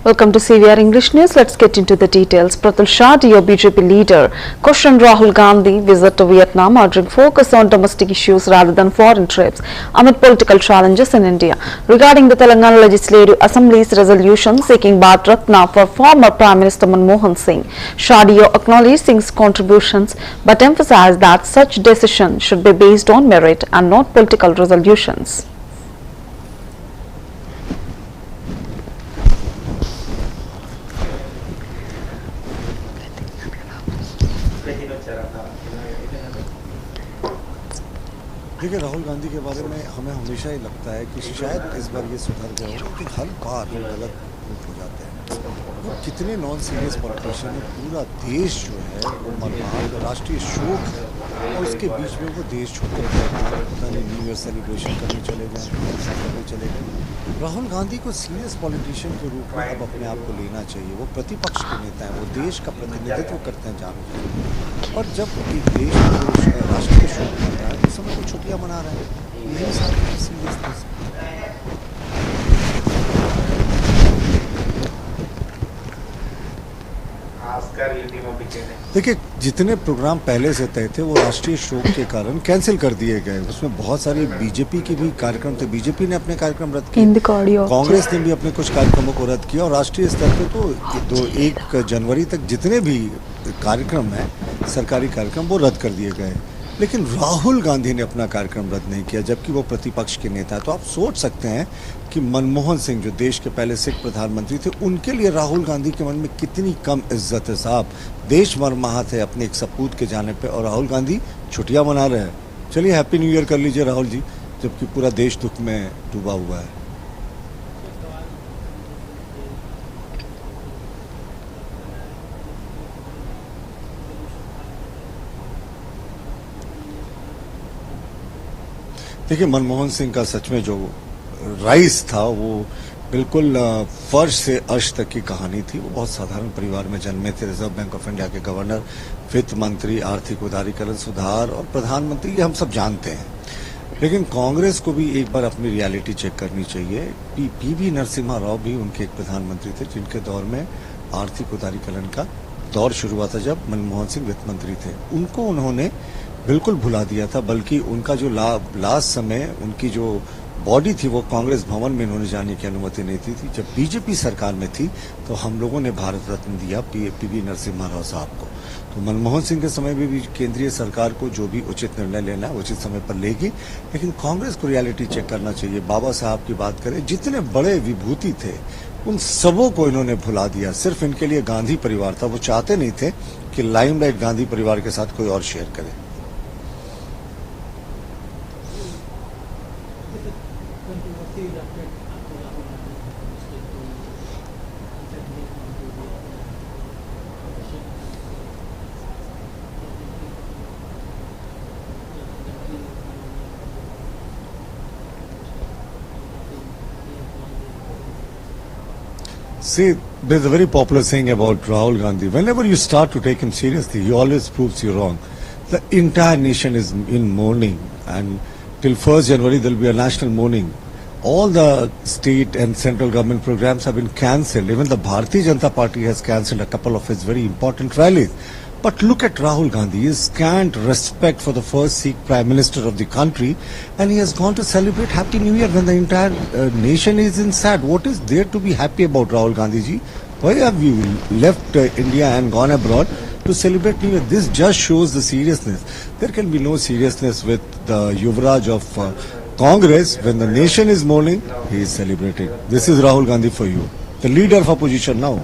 Welcome to CVR English News. Let's get into the details. Pratul Shah, DO BJP leader, questioned Rahul Gandhi visit to Vietnam, urging focus on domestic issues rather than foreign trips amid political challenges in India. Regarding the Telangana Legislative Assembly's resolution seeking Bharat Ratna for former Prime Minister Manmohan Singh, Shah DO acknowledged Singh's contributions but emphasized that such decision should be based on merit and not political resolutions. देखिए, राहुल गांधी के बारे में हमें हमेशा ही लगता है कि शायद इस बार ये सुधर गए हो, लेकिन हर बार वो गलत हो जाते हैं। वो कितने नॉन सीरियस पॉलिटिशियन है, पूरा देश जो है वो मरमाहल राष्ट्रीय शोक है और उसके बीच में वो देश छोड़कर पता नहीं न्यू ईयर सेलिब्रेशन करने चले गए। राहुल गांधी को सीरियस पॉलिटिशियन के रूप में अब अपने आप को लेना चाहिए। वो प्रतिपक्ष के नेता हैं, वो देश का प्रतिनिधित्व करते हैं जहाँ और जब एक देश राष्ट्रीय शोक करता है उस समय वो छुट्टियां मना रहे हैं। यही सारी सीरियसनेस। देखिए, जितने प्रोग्राम पहले से तय थे वो राष्ट्रीय शोक के कारण कैंसिल कर दिए गए। उसमें बहुत सारी बीजेपी के भी कार्यक्रम थे, बीजेपी ने अपने कार्यक्रम रद्द किए, कांग्रेस ने भी अपने कुछ कार्यक्रमों को रद्द किया और राष्ट्रीय स्तर पे तो 1 जनवरी तक जितने भी कार्यक्रम हैं सरकारी कार्यक्रम वो रद्द कर दिए गए। लेकिन राहुल गांधी ने अपना कार्यक्रम रद्द नहीं किया, जबकि वो प्रतिपक्ष के नेता है। तो आप सोच सकते हैं कि मनमोहन सिंह जो देश के पहले सिख प्रधानमंत्री थे, उनके लिए राहुल गांधी के मन में कितनी कम इज्जत है। साहब, देश मरमाहत है अपने एक सपूत के जाने पे और राहुल गांधी छुट्टियां मना रहे हैं। चलिए हैप्पी न्यू ईयर कर लीजिए राहुल जी, जबकि पूरा देश दुख में डूबा हुआ है। देखिए, मनमोहन सिंह का सच में जो राइज था वो बिल्कुल फर्श से अर्श तक की कहानी थी। वो बहुत साधारण परिवार में जन्मे थे। रिजर्व बैंक ऑफ इंडिया के गवर्नर, वित्त मंत्री, आर्थिक उदारीकरण, सुधार और प्रधानमंत्री, ये हम सब जानते हैं। लेकिन कांग्रेस को भी एक बार अपनी रियलिटी चेक करनी चाहिए। पीवी नरसिम्हा राव भी उनके एक प्रधानमंत्री थे जिनके दौर में आर्थिक उदारीकरण का दौर शुरू हुआ था जब मनमोहन सिंह वित्त मंत्री थे। उनको उन्होंने बिल्कुल भुला दिया था, बल्कि उनका जो लास्ट समय उनकी जो बॉडी थी वो कांग्रेस भवन में इन्होंने जाने की अनुमति नहीं थी। जब बीजेपी सरकार में थी तो हम लोगों ने भारत रत्न दिया पीवी नरसिम्हा राव साहब को। तो मनमोहन सिंह के समय में भी केंद्रीय सरकार को जो भी उचित निर्णय लेना है उचित समय पर लेगी, लेकिन कांग्रेस को रियलिटी चेक करना चाहिए। बाबा साहब की बात करें, जितने बड़े विभूति थे उन सबों को इन्होंने भुला दिया। सिर्फ इनके लिए गांधी परिवार था, वो चाहते नहीं थे कि लाइमलाइट गांधी परिवार के साथ कोई और शेयर करे। See, there's a very popular saying about Rahul Gandhi. Whenever you start to take him seriously, he always proves you wrong. The entire nation is in mourning, and till 1st January there will be a national mourning. All the state and central government programs have been cancelled. Even the Bharatiya Janata Party has cancelled a couple of its very important rallies. But look at Rahul Gandhi. His scant respect for the first Sikh Prime Minister of the country, and he has gone to celebrate Happy New Year when the entire nation is in sad. What is there to be happy about, Rahul Gandhi ji? Why have you left India and gone abroad to celebrate New Year? This just shows the seriousness. There can be no seriousness with the Yuvraj of Congress. When the nation is mourning, he is celebrating. This is Rahul Gandhi for you, the leader of opposition now.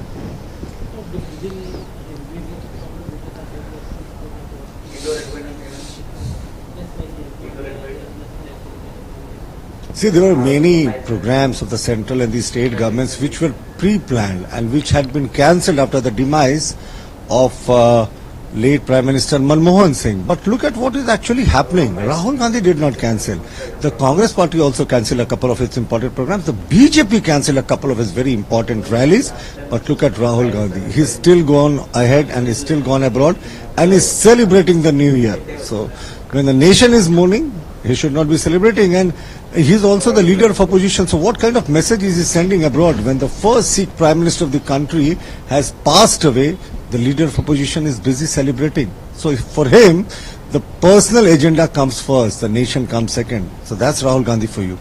See, there were many programs of the central and the state governments which were pre-planned and which had been cancelled after the demise of late Prime Minister Manmohan Singh. But look at what is actually happening. Rahul Gandhi did not cancel. The Congress party also cancelled a couple of its important programs. The BJP cancelled a couple of its very important rallies. But look at Rahul Gandhi. He's still gone ahead and is still gone abroad and is celebrating the new year. So when the nation is mourning, He should not be celebrating, and he's also the leader of opposition. So what kind of message is he sending abroad when the first Sikh Prime Minister of the country has passed away? The leader of opposition is busy celebrating. So for him, the personal agenda comes first, the nation comes second. So that's Rahul Gandhi for you.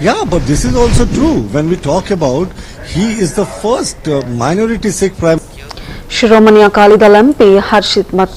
Yeah, but this is also true. When we talk about, he is the first minority Sikh Prime Shiromani Akali Dal MP Harshit Mat